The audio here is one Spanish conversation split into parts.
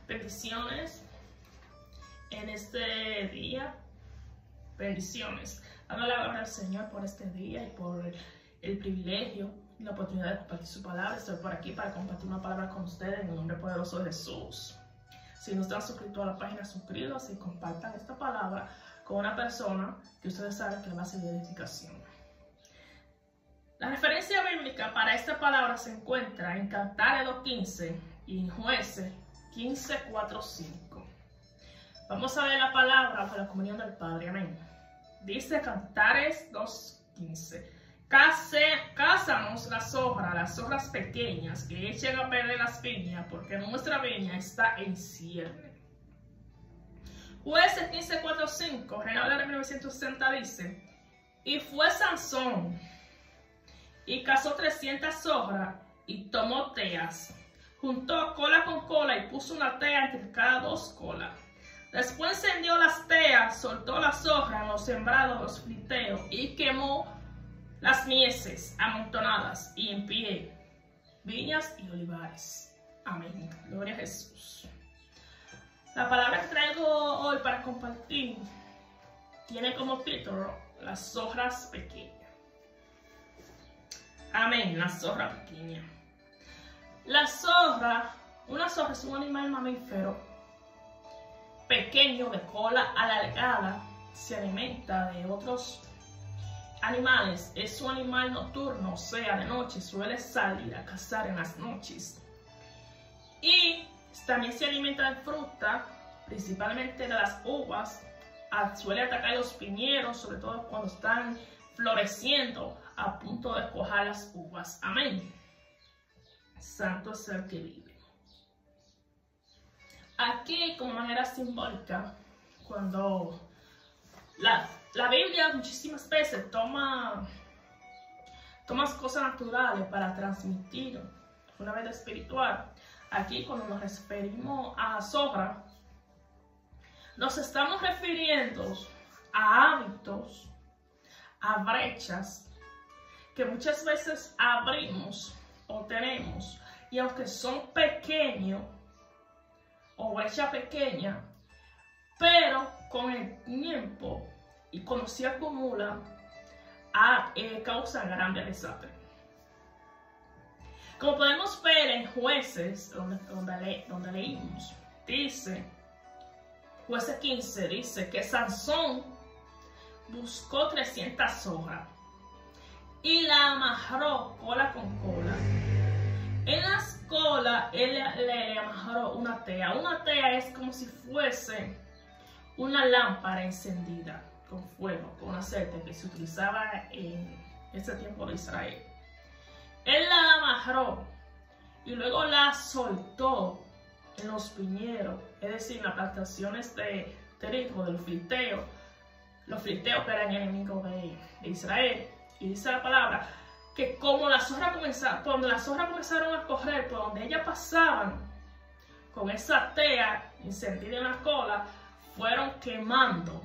Bendiciones en este día. Bendiciones. Dando la gloria al Señor por este día y por el privilegio y la oportunidad de compartir su palabra. Estoy por aquí para compartir una palabra con ustedes en el nombre poderoso de Jesús. Si no están suscritos a la página, suscríbanse y compartan esta palabra con una persona que ustedes saben que le va a servir de edificación. La referencia bíblica para esta palabra se encuentra en Cantares 2:15 y en Jueces 15:4-5. Vamos a ver la palabra bajo la comunión del Padre. Amén. Dice Cantares 2:15. Cázanos las hojas pequeñas que echen a perder las viñas, porque nuestra viña está en cierne. Jueces 15:4-5, Reina Valera 1960 dice: y fue Sansón y cazó 300 hojas y tomó teas, juntó cola con cola y puso una tea entre cada dos colas. Después encendió las teas, soltó las hojas en los sembrados de los filisteos y quemó las mieses amontonadas y en pie, viñas y olivares. Amén. Gloria a Jesús. La palabra que traigo hoy para compartir tiene como título las hojas pequeñas. Amén, la zorra pequeña. La zorra, una zorra es un animal mamífero pequeño de cola alargada, se alimenta de otros animales, es un animal nocturno, o sea, de noche, suele salir a cazar en las noches. Y también se alimenta de fruta, principalmente de las uvas, suele atacar los piñeros, sobre todo cuando están floreciendo, a punto de cuajar las uvas. Amén. Santo es el que vive. Aquí, como manera simbólica, cuando la Biblia muchísimas veces toma cosas naturales para transmitir una vida espiritual. Aquí, cuando nos referimos a zorra, nos estamos refiriendo a hábitos, a brechas que muchas veces abrimos o tenemos, y aunque son pequeños o brecha pequeña, pero con el tiempo y cuando se acumulan, causan grandes desastres. Como podemos ver en Jueces, donde leímos, dice, Jueces 15, dice que Sansón buscó 300 hojas y la amarró cola con cola. En las colas él le amarró una tea. Una tea es como si fuese una lámpara encendida con fuego, con aceite, que se utilizaba en ese tiempo de Israel. Él la amarró y luego la soltó en los piñeros, es decir, en las plantaciones de trigo de los filisteos que eran enemigos de Israel. Y dice la palabra que cuando las zorras comenzaron a correr por donde ellas pasaban con esa tea encendida en la cola, fueron quemando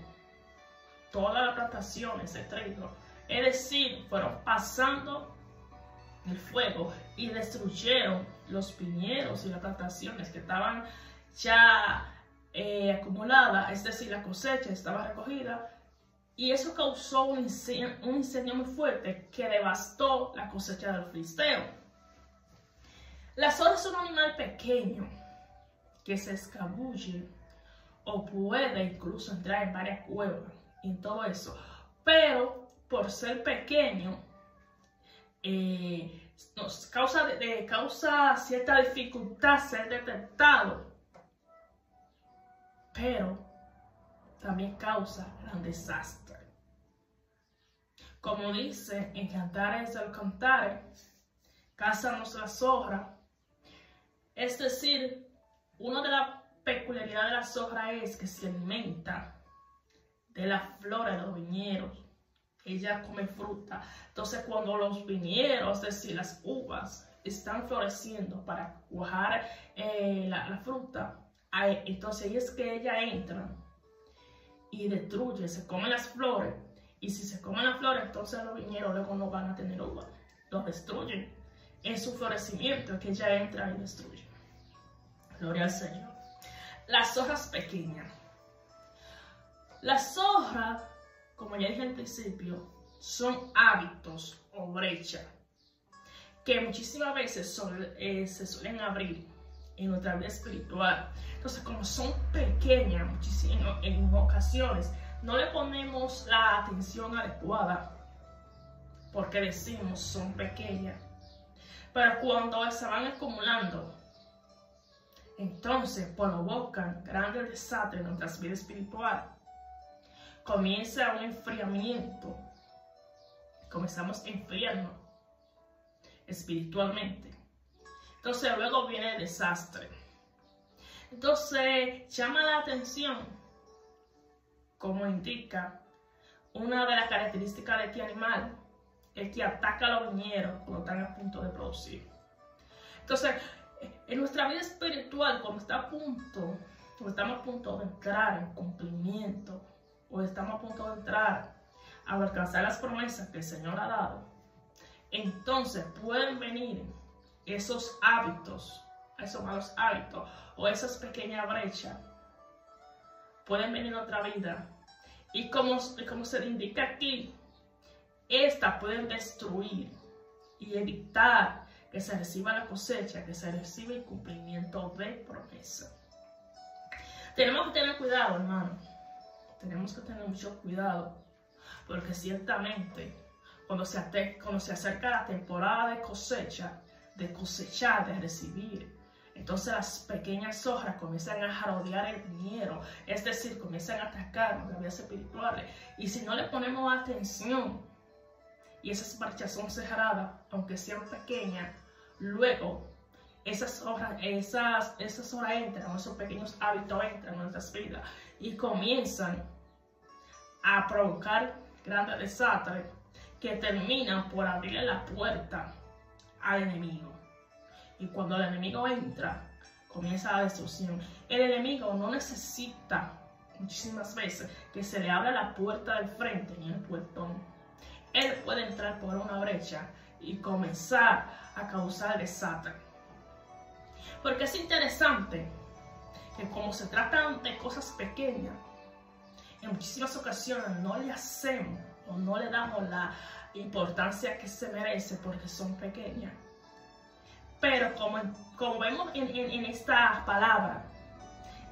todas las plantaciones de trigo. Es decir, fueron pasando el fuego y destruyeron los piñeros y las plantaciones que estaban ya acumuladas, es decir, la cosecha estaba recogida. Y eso causó un incendio muy fuerte que devastó la cosecha del filisteo. La zorra es un animal pequeño que se escabulle o puede incluso entrar en varias cuevas y todo eso. Pero por ser pequeño, nos causa cierta dificultad ser detectado. Pero también causa gran desastre. Como dice en Cantares del Cantares, cázanos la zorra. Es decir, una de las peculiaridades de la zorra es que se alimenta de las flores de los viñedos. Ella come fruta. Entonces, cuando los viñedos, es decir, las uvas, están floreciendo para cuajar la fruta, entonces es que ella entra y destruye, se comen las flores. Y si se comen las flores, entonces los viñedos luego no van a tener uvas. Los destruyen. Es su florecimiento que ella entra y destruye. Gloria al Señor. Las zorras pequeñas. Las zorras, como ya dije al principio, son hábitos o brechas que muchísimas veces se suelen abrir en nuestra vida espiritual. Entonces, como son pequeñas, en ocasiones no le ponemos la atención adecuada porque decimos son pequeñas. Pero cuando se van acumulando, entonces provocan grandes desastres en nuestras vidas espirituales. Comienza un enfriamiento. Comenzamos a enfriarnos espiritualmente. Entonces luego viene el desastre. Entonces llama la atención, como indica una de las características de este animal, el que ataca a los viñedos cuando están a punto de producir. Entonces, en nuestra vida espiritual, cuando estamos a punto de entrar en cumplimiento, o estamos a punto de entrar a alcanzar las promesas que el Señor ha dado, entonces pueden venir esos hábitos, esos malos hábitos, o esas pequeñas brechas, pueden venir a nuestra vida. Y como se indica aquí, estas pueden destruir y evitar que se reciba la cosecha, que se reciba el cumplimiento de promesa. Tenemos que tener cuidado, hermano. Tenemos que tener mucho cuidado, porque ciertamente cuando se acerca la temporada de cosecha, de cosechar, de recibir, entonces las pequeñas zorras comienzan a rodear el viñedo, es decir, comienzan a atacar nuestras vidas espirituales. Y si no le ponemos atención y esas brechas son cerradas, aunque sean pequeñas, luego esas zorras entran, esos pequeños hábitos entran en nuestras vidas y comienzan a provocar grandes desastres que terminan por abrirle la puerta al enemigo. Y cuando el enemigo entra, comienza la destrucción. El enemigo no necesita muchísimas veces que se le abra la puerta del frente ni el puertón. Él puede entrar por una brecha y comenzar a causar desastre. Porque es interesante que como se tratan de cosas pequeñas, en muchísimas ocasiones no le hacemos o no le damos la importancia que se merece porque son pequeñas. Pero como vemos en esta palabra,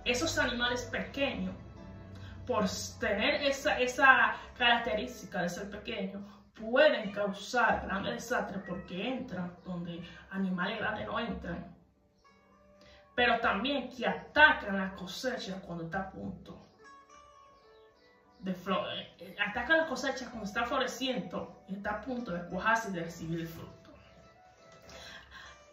esos animales pequeños, por tener esa característica de ser pequeños, pueden causar grandes desastres porque entran donde animales grandes no entran. Pero también que atacan la cosecha cuando está a punto de atacan la cosecha cuando está floreciendo y está a punto de cuajarse y de recibir el fruto.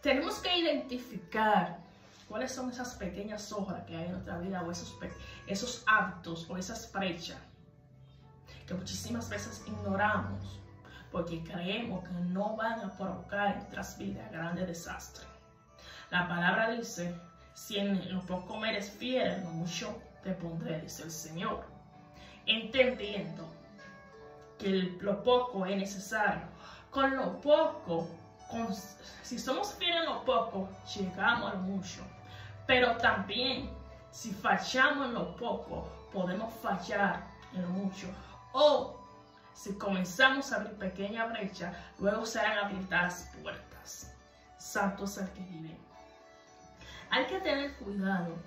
Tenemos que identificar cuáles son esas pequeñas zorras que hay en nuestra vida, o esos hábitos o esas brechas que muchísimas veces ignoramos porque creemos que no van a provocar en nuestras vidas grandes desastres. La palabra dice: si en lo poco me eres fiel, en lo mucho te pondré, dice el Señor. Entendiendo que lo poco es necesario. Con lo poco, si somos fieles en lo poco, llegamos a lo mucho. Pero también, si fallamos en lo poco, podemos fallar en lo mucho. O si comenzamos a abrir pequeñas brechas, luego serán abiertas las puertas. Santo es el que vive. Hay que tener cuidado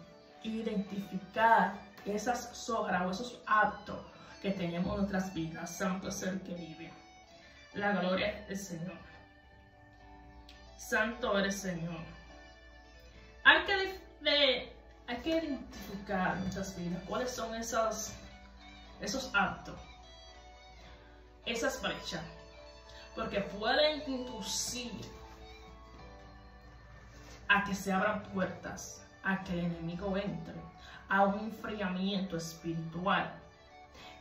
e identificar esas zorras o esos hábitos que tenemos en nuestras vidas. Santo es el que vive. La gloria del Señor. Santo eres, Señor. Hay que identificar en nuestras vidas cuáles son esos hábitos, esas brechas, porque pueden inducir a que se abran puertas, a que el enemigo entre, a un enfriamiento espiritual.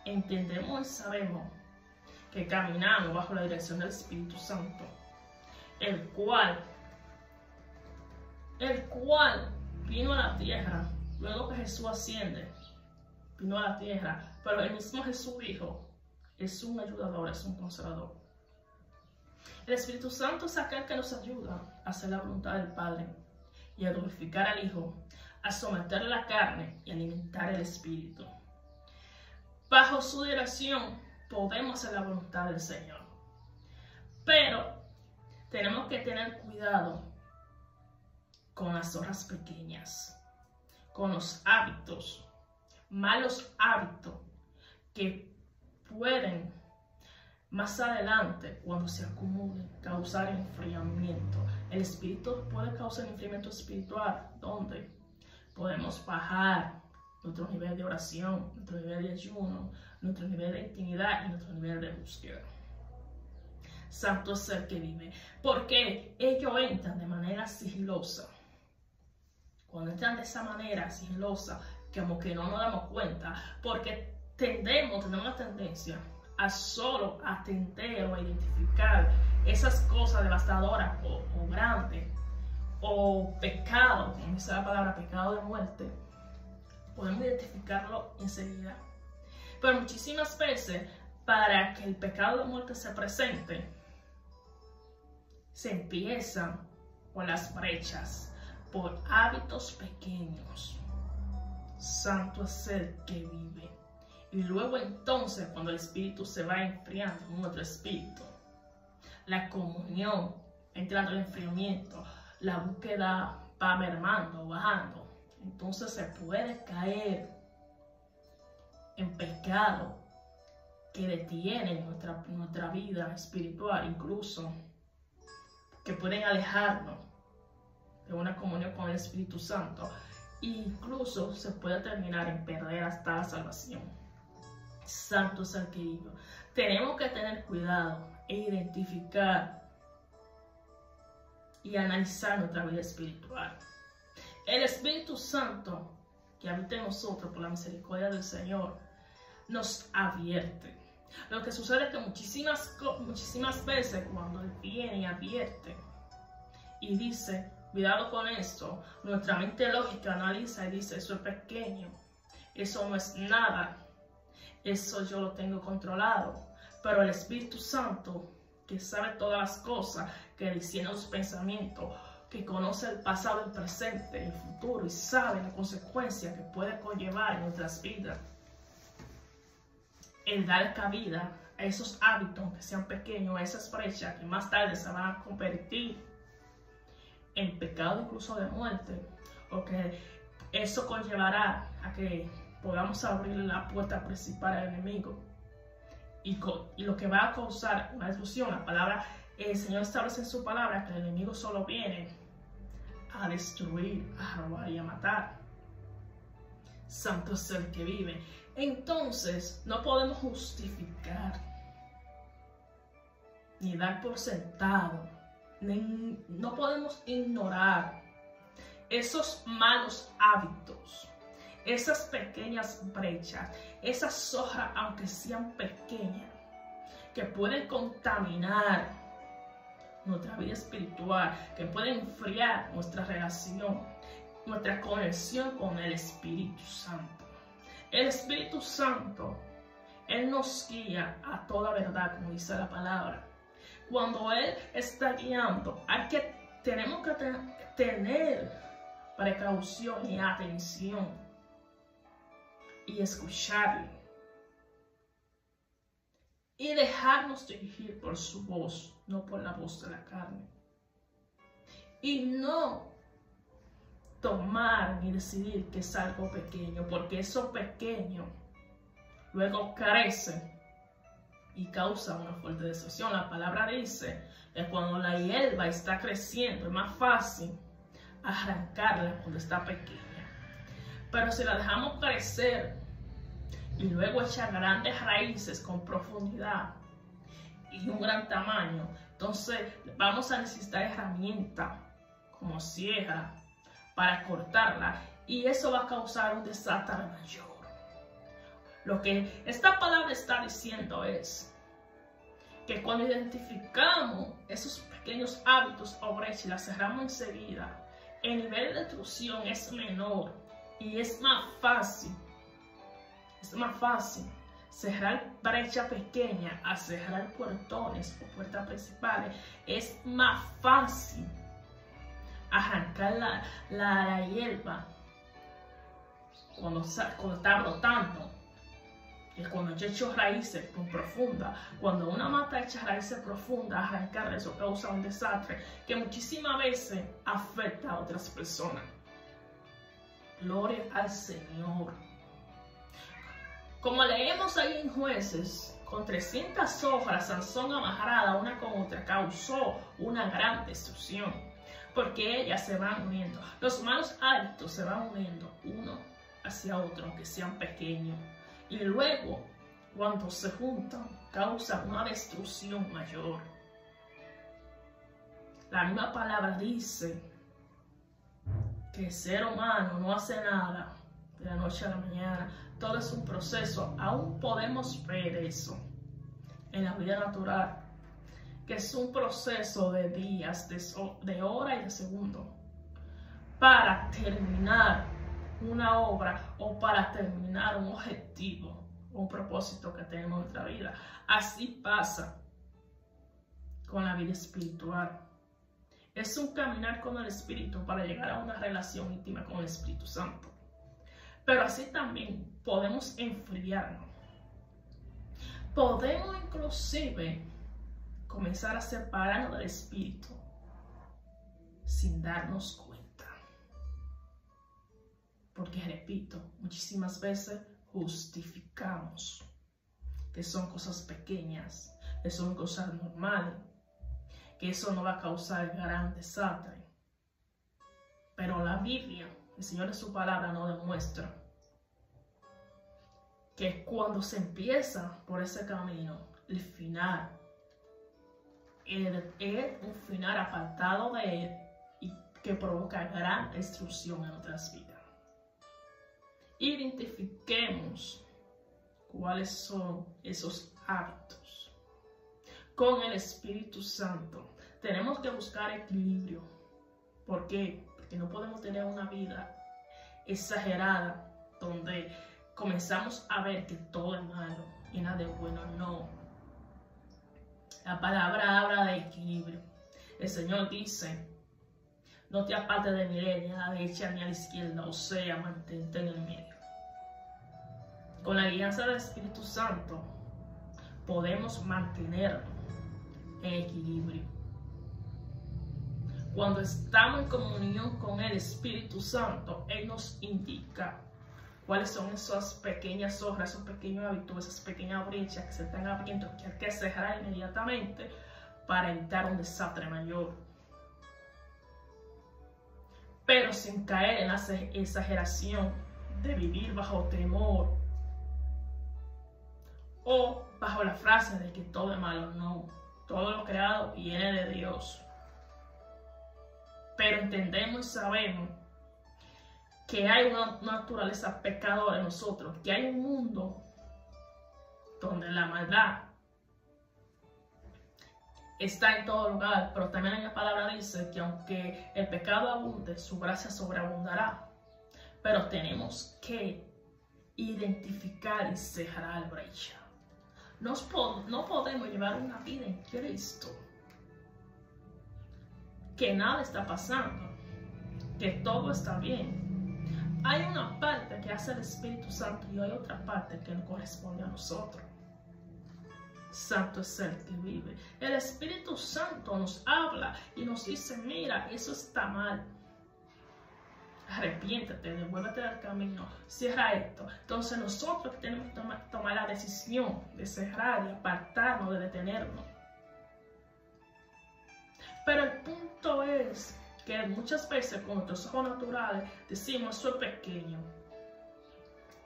Entendemos y sabemos que caminamos bajo la dirección del Espíritu Santo, el cual vino a la tierra luego que Jesús asciende, vino a la tierra, pero el mismo Jesús dijo: es un ayudador, es un consolador. El Espíritu Santo es aquel que nos ayuda a hacer la voluntad del Padre y a glorificar al Hijo, a someter la carne y alimentar el espíritu. Bajo su dirección podemos hacer la voluntad del Señor. Pero tenemos que tener cuidado con las zorras pequeñas, con los hábitos, malos hábitos que pueden más adelante, cuando se acumulen, causar enfriamiento. El espíritu puede causar enfriamiento espiritual, donde podemos bajar nuestro nivel de oración, nuestro nivel de ayuno, nuestro nivel de intimidad y nuestro nivel de búsqueda. Santo es el que vive, porque ellos entran de manera sigilosa. Cuando entran de esa manera sigilosa, como que no nos damos cuenta, porque tenemos la tendencia a solo atender o a identificar esas cosas devastadoras o grandes, o pecado, como dice la palabra, pecado de muerte. Podemos identificarlo enseguida. Pero muchísimas veces, para que el pecado de muerte se presente, se empiezan por las brechas, por hábitos pequeños. Santo es el que vive. Y luego entonces, cuando el espíritu se va enfriando en nuestro espíritu, la comunión, entrando el enfriamiento, la búsqueda va mermando, bajando. Entonces se puede caer en pecado que detiene nuestra vida espiritual, incluso que pueden alejarnos de una comunión con el Espíritu Santo. E incluso se puede terminar en perder hasta la salvación. Santo es el que vive. Tenemos que tener cuidado e identificar y analizar nuestra vida espiritual. El Espíritu Santo que habita en nosotros por la misericordia del Señor nos advierte. Lo que sucede es que muchísimas veces cuando Él viene y advierte y dice, cuidado con esto, nuestra mente lógica analiza y dice, eso es pequeño, eso no es nada, eso yo lo tengo controlado. Pero el Espíritu Santo, que sabe todas las cosas, que discierne los pensamientos, que conoce el pasado, el presente, el futuro y sabe la consecuencia que puede conllevar en nuestras vidas, el dar cabida a esos hábitos, aunque sean pequeños, a esas brechas que más tarde se van a convertir en pecado incluso de muerte, porque eso conllevará a que podamos abrir la puerta principal al enemigo y lo que va a causar una destrucción. La palabra, el Señor establece en su palabra que el enemigo solo viene a destruir, a robar y a matar. Santo es el que vive. Entonces no podemos justificar ni dar por sentado, no podemos ignorar esos malos hábitos, esas pequeñas brechas, esas zorras, aunque sean pequeñas, que pueden contaminar nuestra vida espiritual, que pueden enfriar nuestra relación, nuestra conexión con el Espíritu Santo. El Espíritu Santo, Él nos guía a toda verdad, como dice la palabra. Cuando Él está guiando, tenemos que tener precaución y atención y escucharle y dejarnos dirigir por su voz, no por la voz de la carne, y no tomar ni decidir que es algo pequeño, porque eso pequeño luego crece y causa una fuerte destrucción. La palabra dice que cuando la hierba está creciendo es más fácil arrancarla cuando está pequeña, pero si la dejamos crecer y luego echar grandes raíces con profundidad y un gran tamaño, entonces vamos a necesitar herramientas como sierra para cortarla, y eso va a causar un desastre mayor. Lo que esta palabra está diciendo es que cuando identificamos esos pequeños hábitos o brechas y las cerramos enseguida, el nivel de destrucción es menor y es más fácil cerrar brecha pequeña a cerrar puertones o puertas principales. Es más fácil arrancar la hierba cuando está brotando, que cuando yo echo raíces profundas, cuando una mata echa raíces profundas, arrancar eso causa un desastre que muchísimas veces afecta a otras personas. Gloria al Señor. Como leemos ahí en Jueces, con 300 hojas, Sansón amarrada una con otra causó una gran destrucción, porque ellas se van uniendo. Los malos hábitos se van uniendo uno hacia otro, aunque sean pequeños. Y luego, cuando se juntan, causan una destrucción mayor. La misma palabra dice que el ser humano no hace nada de la noche a la mañana. Todo es un proceso. Aún podemos ver eso en la vida natural, que es un proceso de días, de horas y de segundos, para terminar una obra o para terminar un objetivo, un propósito que tenemos en nuestra vida. Así pasa con la vida espiritual. Es un caminar con el Espíritu para llegar a una relación íntima con el Espíritu Santo. Pero así también podemos enfriarnos. Podemos inclusive comenzar a separarnos del Espíritu sin darnos cuenta. Porque, repito, muchísimas veces justificamos que son cosas pequeñas, que son cosas normales, que eso no va a causar gran desastre. Pero la Biblia, el Señor en su palabra, nos demuestra que cuando se empieza por ese camino, el final es un final apartado de Él y que provoca gran destrucción en nuestras vidas. Identifiquemos cuáles son esos hábitos. Con el Espíritu Santo tenemos que buscar equilibrio. ¿Por qué? Porque no podemos tener una vida exagerada donde comenzamos a ver que todo es malo y nada de bueno. No. La palabra habla de equilibrio. El Señor dice: no te apartes de mi ley, ni a la derecha ni a la izquierda, o sea, mantente en el medio. Con la guianza del Espíritu Santo podemos mantenernos en equilibrio. Cuando estamos en comunión con el Espíritu Santo, Él nos indica cuáles son esas pequeñas zorras, esos pequeños hábitos, esas pequeñas brechas que se están abriendo, que hay que cerrar inmediatamente para evitar un desastre mayor. Pero sin caer en la exageración de vivir bajo temor o bajo la frase de que todo es malo. No, todo lo creado viene de Dios. Pero entendemos y sabemos que hay una naturaleza pecadora en nosotros, que hay un mundo donde la maldad está en todo lugar, pero también en la palabra dice que aunque el pecado abunde, su gracia sobreabundará. Pero tenemos que identificar y cerrar la brecha. No podemos llevar una vida en Cristo que nada está pasando, que todo está bien. Hay una parte que hace el Espíritu Santo y hay otra parte que no corresponde a nosotros. Santo es el que vive. El Espíritu Santo nos habla y nos dice: mira, eso está mal. Arrepiéntete, devuélvete del camino, cierra esto. Entonces nosotros tenemos que tomar la decisión de cerrar, de apartarnos, de detenernos. Pero el punto es que muchas veces con nuestros ojos naturales decimos: eso es pequeño,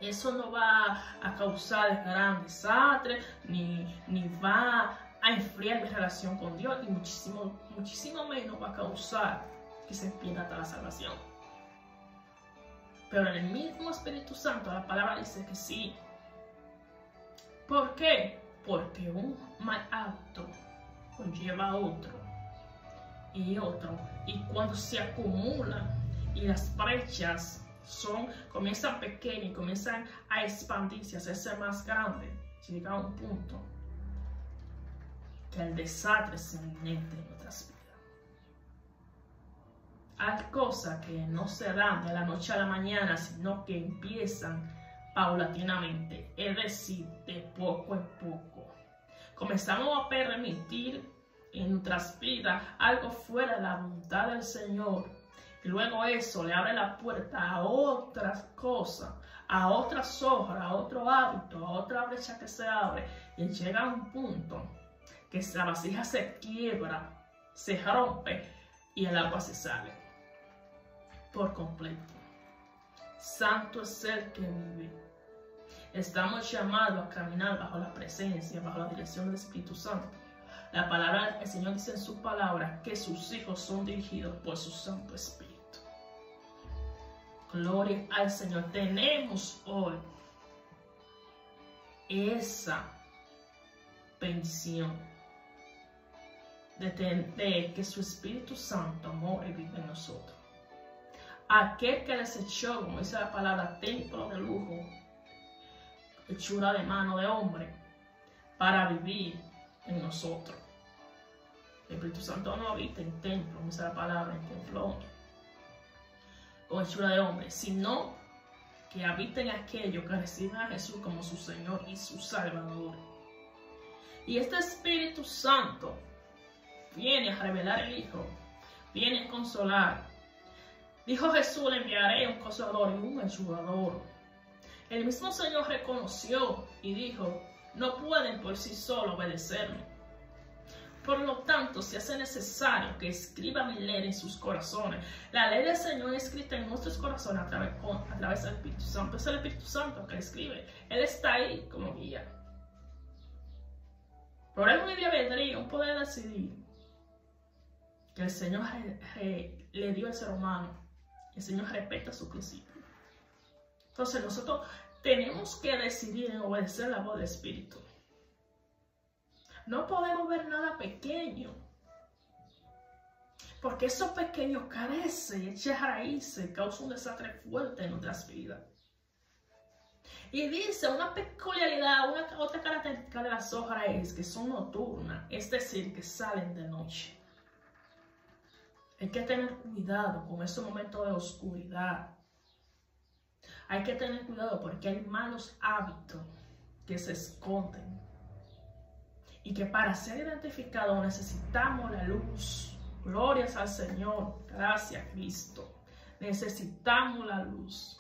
eso no va a causar gran desastre, ni va a enfriar mi relación con Dios, y muchísimo menos va a causar que se pierda hasta la salvación. Pero en el mismo Espíritu Santo la palabra dice que sí. ¿Por qué? Porque un mal hábito conlleva a otro y otro, y cuando se acumulan y las brechas comienzan pequeñas y comienzan a expandirse, a hacerse más grandes, llega a un punto que el desastre es inminente en nuestras vidas. Hay cosas que no se dan de la noche a la mañana, sino que empiezan paulatinamente, es decir, de poco en poco. Comenzamos a permitir en nuestras vidas algo fuera de la voluntad del Señor. Y luego eso le abre la puerta a otras cosas, a otras sombras, a otro hábito, a otra brecha que se abre. Y llega a un punto que la vasija se quiebra, se rompe y el agua se sale por completo. Santo es el que vive. Estamos llamados a caminar bajo la presencia, bajo la dirección del Espíritu Santo. La palabra, el Señor dice en su palabra que sus hijos son dirigidos por su Santo Espíritu. Gloria al Señor. Tenemos hoy esa bendición de que su Espíritu Santo more y vive en nosotros. Aquel que desechó, como dice la palabra, templo de lujo, hechura de mano de hombre, para vivir en nosotros. El Espíritu Santo no habita en templo, como dice la palabra, en templo o hechura de hombre, sino que habita en aquellos que reciben a Jesús como su Señor y su Salvador. Y este Espíritu Santo viene a revelar el Hijo, viene a consolar. Dijo Jesús: le enviaré un consolador y un ayudador. El mismo Señor reconoció y dijo: no pueden por sí solos obedecerme. Por lo tanto, se hace necesario que escriban y lean en sus corazones. La ley del Señor es escrita en nuestros corazones a través del Espíritu Santo. Es el Espíritu Santo que escribe. Él está ahí como guía. Por él un libre albedrío, un poder de decidir que el Señor le dio al ser humano. El Señor respeta su principio. Entonces nosotros tenemos que decidir en obedecer la voz del Espíritu. No podemos ver nada pequeño, porque eso pequeño carece y echa raíces, causa un desastre fuerte en nuestras vidas. Y dice, una peculiaridad, otra característica de las hojas es que son nocturnas, es decir, que salen de noche. Hay que tener cuidado con esos momentos de oscuridad. Hay que tener cuidado porque hay malos hábitos que se esconden. Y que para ser identificados necesitamos la luz. Glorias al Señor, gracias a Cristo. Necesitamos la luz.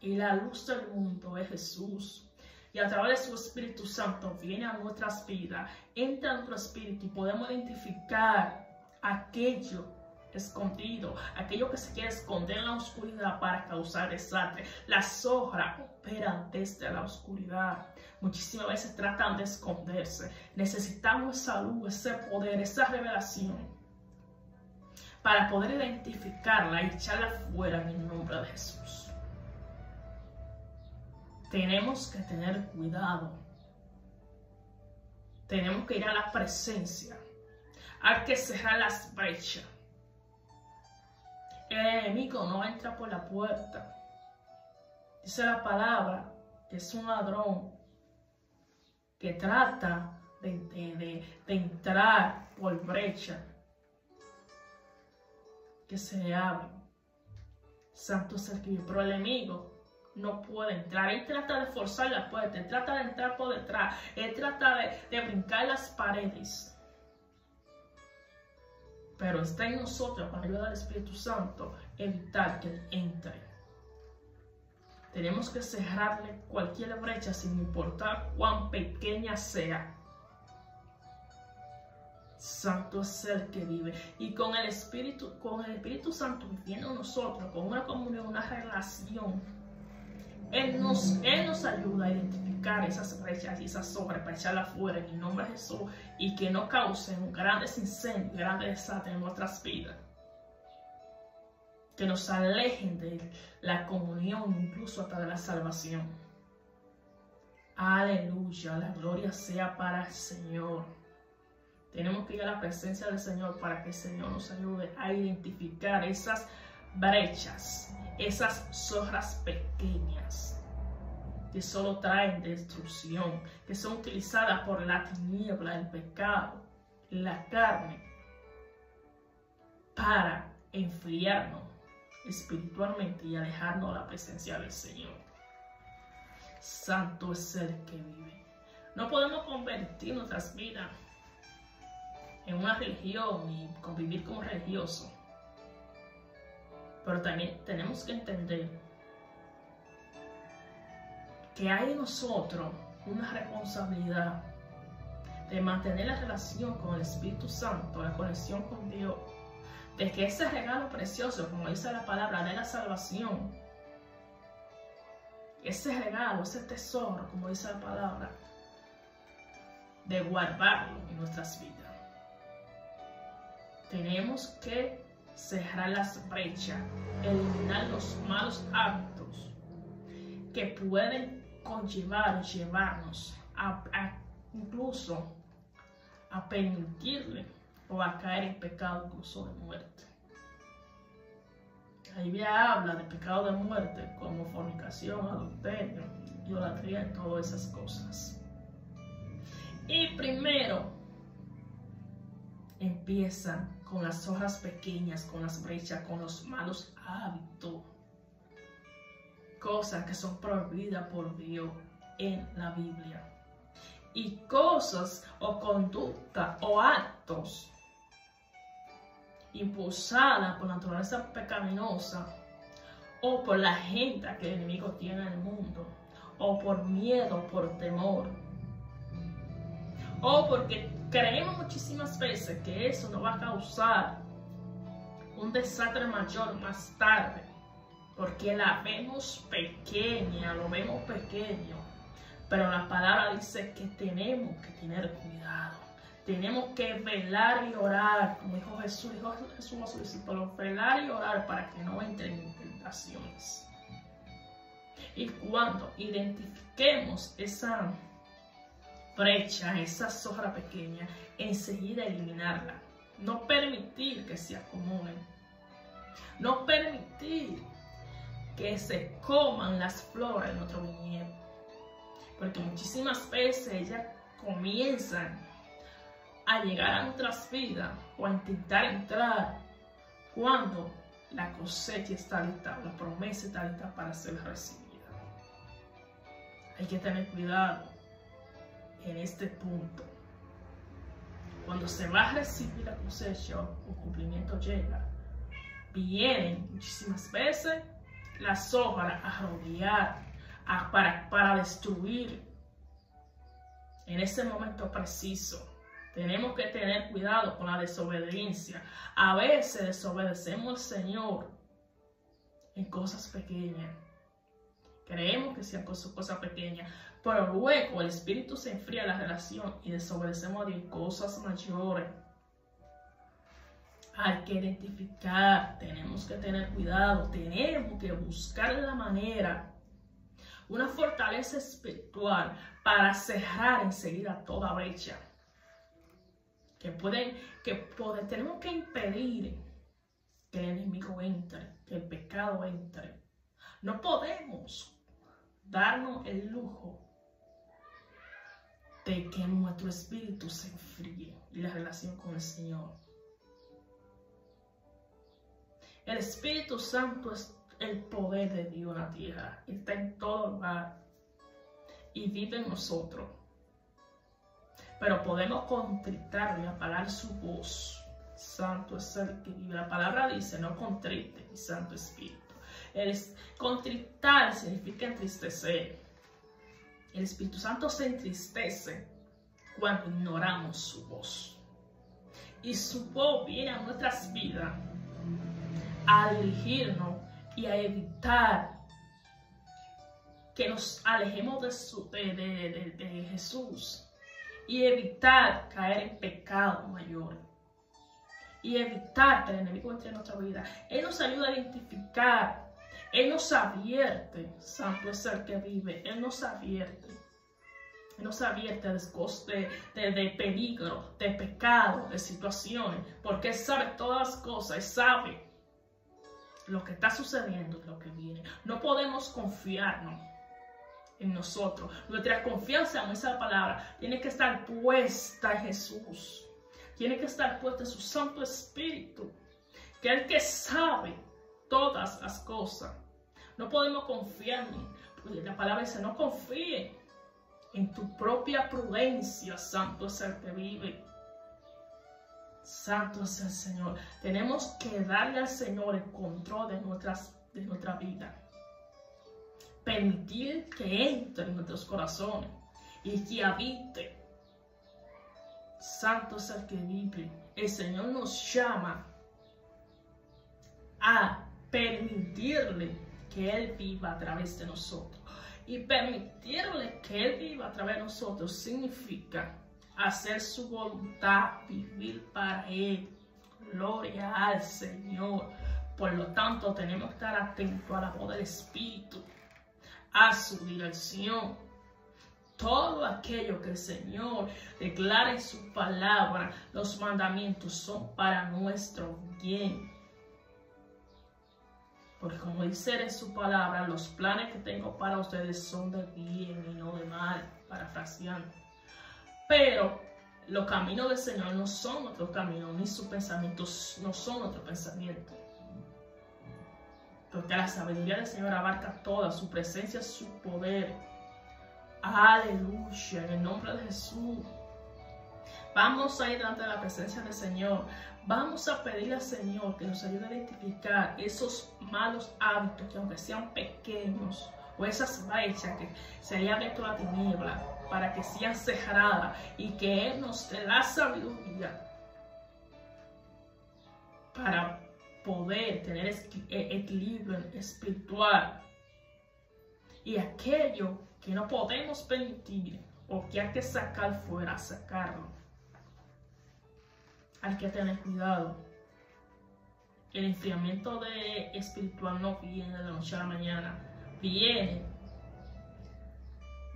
Y la luz del mundo es Jesús. Y a través de su Espíritu Santo viene a nuestras vidas, entra en nuestro espíritu y podemos identificar aquello escondido, aquello que se quiere esconder en la oscuridad para causar desastre. Las sombras operan desde la oscuridad. Muchísimas veces tratan de esconderse. Necesitamos esa luz, ese poder, esa revelación para poder identificarla y echarla fuera en el nombre de Jesús. Tenemos que tener cuidado. Tenemos que ir a la presencia. Hay que cerrar las brechas. El enemigo no entra por la puerta. Dice la palabra que es un ladrón que trata de entrar por brecha que se abre. Santo es el que vive, pero el enemigo no puede entrar. Él trata de forzar la puerta, él trata de entrar por detrás, él trata de brincar las paredes. Pero está en nosotros, para ayudar al Espíritu Santo, evitar que Él entre. Tenemos que cerrarle cualquier brecha sin importar cuán pequeña sea. Santo es el que vive. Y con el Espíritu Santo viviendo en nosotros, con una comunión, una relación, Él nos ayuda a identificar esas brechas y esas sombras para echarlas fuera en el nombre de Jesús y que no causen grandes incendios, grandes desastres en nuestras vidas. Que nos alejen de la comunión, incluso hasta de la salvación. Aleluya, la gloria sea para el Señor. Tenemos que ir a la presencia del Señor para que el Señor nos ayude a identificar esas brechas, esas sombras pequeñas que solo traen destrucción, que son utilizadas por la tiniebla, el pecado, la carne, para enfriarnos espiritualmente y alejarnos de la presencia del Señor. Santo es el que vive. No podemos convertir nuestras vidas en una religión y convivir como religiosos. Pero también tenemos que entender que hay en nosotros una responsabilidad de mantener la relación con el Espíritu Santo, la conexión con Dios, de que ese regalo precioso, como dice la palabra, de la salvación, ese regalo, ese tesoro, como dice la palabra, de guardarlo en nuestras vidas. Tenemos que cerrar las brechas, eliminar los malos hábitos que pueden llevarnos incluso a permitirle o a caer en pecado incluso de muerte. La Biblia habla de pecado de muerte como fornicación, adulterio, idolatría y todas esas cosas. Y primero empiezan con las hojas pequeñas, con las brechas, con los malos hábitos. Cosas que son prohibidas por Dios en la Biblia. Y cosas o conducta o actos impulsadas por la naturaleza pecaminosa o por la agenda que el enemigo tiene en el mundo, o por miedo, por temor, o porque creemos muchísimas veces que eso nos va a causar un desastre mayor más tarde, porque la vemos pequeña, lo vemos pequeño, pero la palabra dice que tenemos que tener cuidado, tenemos que velar y orar, como dijo Jesús a sus discípulos, velar y orar para que no entren en tentaciones. Y cuando identifiquemos esa brecha, esa zorra pequeña, enseguida eliminarla, no permitir que se acumulen, no permitir que se coman las flores de nuestro viñedo, porque muchísimas veces ellas comienzan a llegar a nuestras vidas o a intentar entrar cuando la cosecha está lista, la promesa está lista para ser recibida. Hay que tener cuidado en este punto. Cuando se va a recibir la cosecha o cumplimiento llega, vienen muchísimas veces las hojas a rodear, para destruir. En ese momento preciso tenemos que tener cuidado con la desobediencia. A veces desobedecemos al Señor en cosas pequeñas. Creemos que sean cosas pequeñas, pero luego el Espíritu se enfría la relación y desobedecemos a Dios en cosas mayores. Hay que identificar, tenemos que tener cuidado, tenemos que buscar la manera, una fortaleza espiritual para cerrar enseguida toda brecha. Tenemos que impedir que el enemigo entre, que el pecado entre. No podemos darnos el lujo de que nuestro espíritu se enfríe y la relación con el Señor. El Espíritu Santo es el poder de Dios en la tierra. Está en todo lugar y vive en nosotros. Pero podemos contritarlo y apagar su voz. Santo es el que vive. La palabra dice, no contrite, mi Santo Espíritu. Contritar significa entristecer. El Espíritu Santo se entristece cuando ignoramos su voz. Y su voz viene a nuestras vidas a dirigirnos y a evitar que nos alejemos de Jesús y evitar caer en pecado mayor y evitar que el enemigo entre en nuestra vida. Él nos ayuda a identificar, Él nos advierte, Santo es el que vive, Él nos advierte de peligro, de pecado, de situaciones, porque Él sabe todas las cosas, Él sabe lo que está sucediendo y lo que viene. No podemos confiarnos en nosotros. Nuestra confianza en esa palabra tiene que estar puesta en Jesús. Tiene que estar puesta en su Santo Espíritu, que el que sabe todas las cosas. No podemos confiar en él, porque la palabra dice, no confíe en tu propia prudencia, santo es el que vive. Santo es el Señor. Tenemos que darle al Señor el control de nuestra vida. Permitir que entre en nuestros corazones y que habite. Santo es el que vive. El Señor nos llama a permitirle que Él viva a través de nosotros. Y permitirle que Él viva a través de nosotros significa hacer su voluntad, vivir para Él. Gloria al Señor. Por lo tanto, tenemos que estar atentos a la voz del Espíritu, a su dirección. Todo aquello que el Señor declara en su palabra, los mandamientos son para nuestro bien. Porque como dice en su palabra, los planes que tengo para ustedes son de bien y no de mal, parafraseando. Pero los caminos del Señor no son nuestros caminos, ni sus pensamientos no son nuestros pensamientos. Porque la sabiduría del Señor abarca toda su presencia, su poder. Aleluya, en el nombre de Jesús. Vamos a ir delante de la presencia del Señor. Vamos a pedirle al Señor que nos ayude a identificar esos malos hábitos que aunque sean pequeños, o esas brechas que se haya abierto la tiniebla, para que sean cerradas y que Él nos dé la sabiduría para poder tener equilibrio espiritual. Y aquello que no podemos permitir o que hay que sacar fuera, sacarlo. Hay que tener cuidado. El enfriamiento espiritual no viene de la noche a la mañana. Viene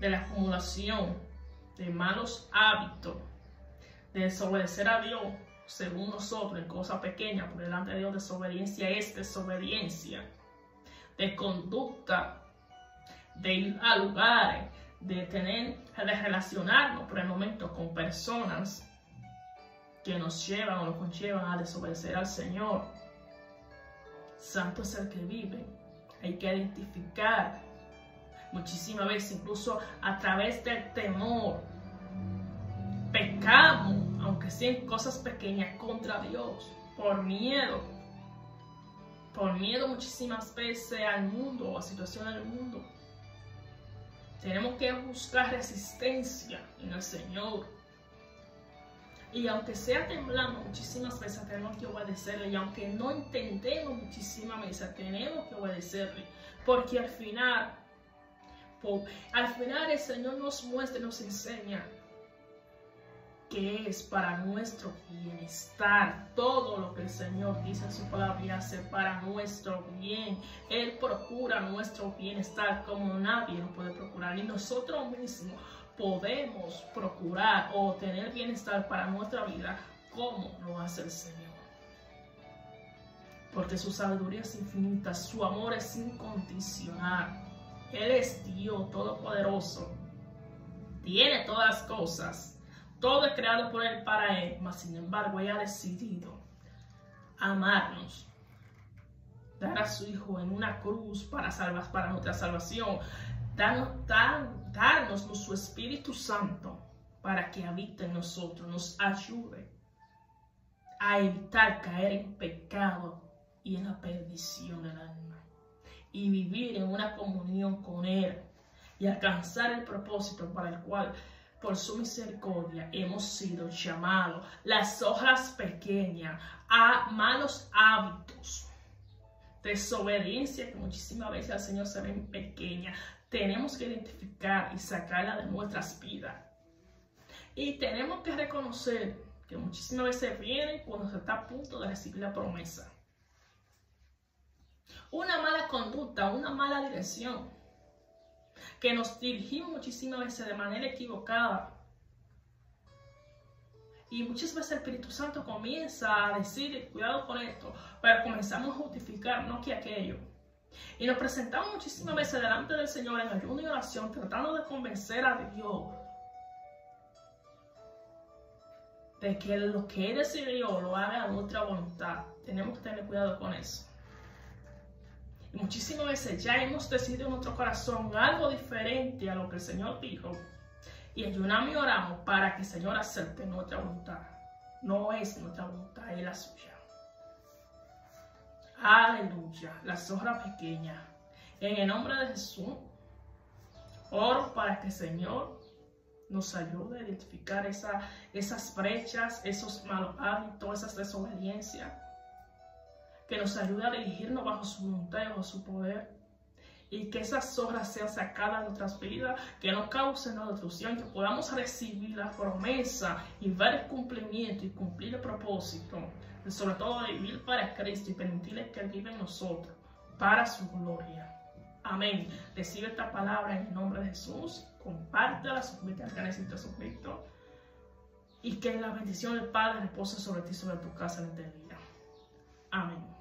de la acumulación de malos hábitos, de desobedecer a Dios según nosotros en cosas pequeñas. Por delante de Dios, desobediencia es desobediencia. De conducta, de ir a lugares, de relacionarnos por el momento con personas que nos llevan o nos conllevan a desobedecer al Señor. Santo es el que vive. Hay que identificar muchísimas veces, incluso a través del temor, pecamos, aunque sean cosas pequeñas, contra Dios, por miedo muchísimas veces al mundo o a situaciones del mundo. Tenemos que buscar resistencia en el Señor. Y aunque sea temblando, muchísimas veces tenemos que obedecerle. Y aunque no entendemos muchísimas veces, tenemos que obedecerle. Porque al final el Señor nos muestra y nos enseña que es para nuestro bienestar. Todo lo que el Señor dice en su palabra y hace para nuestro bien. Él procura nuestro bienestar como nadie lo puede procurar. Y nosotros mismos podemos procurar o tener bienestar para nuestra vida como lo hace el Señor. Porque su sabiduría es infinita, su amor es incondicional. Él es Dios todopoderoso. Tiene todas las cosas. Todo es creado por Él para Él. Mas sin embargo, Él ha decidido amarnos. Dar a su Hijo en una cruz para nuestra salvación. Darnos su Espíritu Santo para que habite en nosotros, nos ayude a evitar caer en pecado y en la perdición del alma, y vivir en una comunión con Él y alcanzar el propósito para el cual, por su misericordia, hemos sido llamados. Las hojas pequeñas a malos hábitos, desobediencia que muchísimas veces al Señor se ven pequeñas, tenemos que identificar y sacarla de nuestras vidas. Y tenemos que reconocer que muchísimas veces vienen cuando se está a punto de recibir la promesa. Una mala conducta, una mala dirección, que nos dirigimos muchísimas veces de manera equivocada. Y muchas veces el Espíritu Santo comienza a decir, cuidado con esto, pero comenzamos a justificar, no que aquello. Y nos presentamos muchísimas veces delante del Señor en ayuno y oración, tratando de convencer a Dios de que lo que Él decidió lo haga a nuestra voluntad. Tenemos que tener cuidado con eso. Y muchísimas veces ya hemos decidido en nuestro corazón algo diferente a lo que el Señor dijo. Y ayunamos y oramos para que el Señor acepte nuestra voluntad. No es nuestra voluntad, es la suya. Aleluya. La zorra pequeña. En el nombre de Jesús, oro para que el Señor nos ayude a identificar esas brechas, esos malos hábitos, esas desobediencias. Que nos ayude a dirigirnos bajo su voluntad y bajo su poder. Y que esas zorras sean sacadas de nuestras vidas, que no causen una destrucción, que podamos recibir la promesa y ver el cumplimiento y cumplir el propósito. Y sobre todo vivir para Cristo y permitirle que Él viva en nosotros, para su gloria. Amén. Recibe esta palabra en el nombre de Jesús. Compártela, suscríbete al canal si te has suscrito. Y que la bendición del Padre repose sobre ti y sobre tu casa en este día. Amén.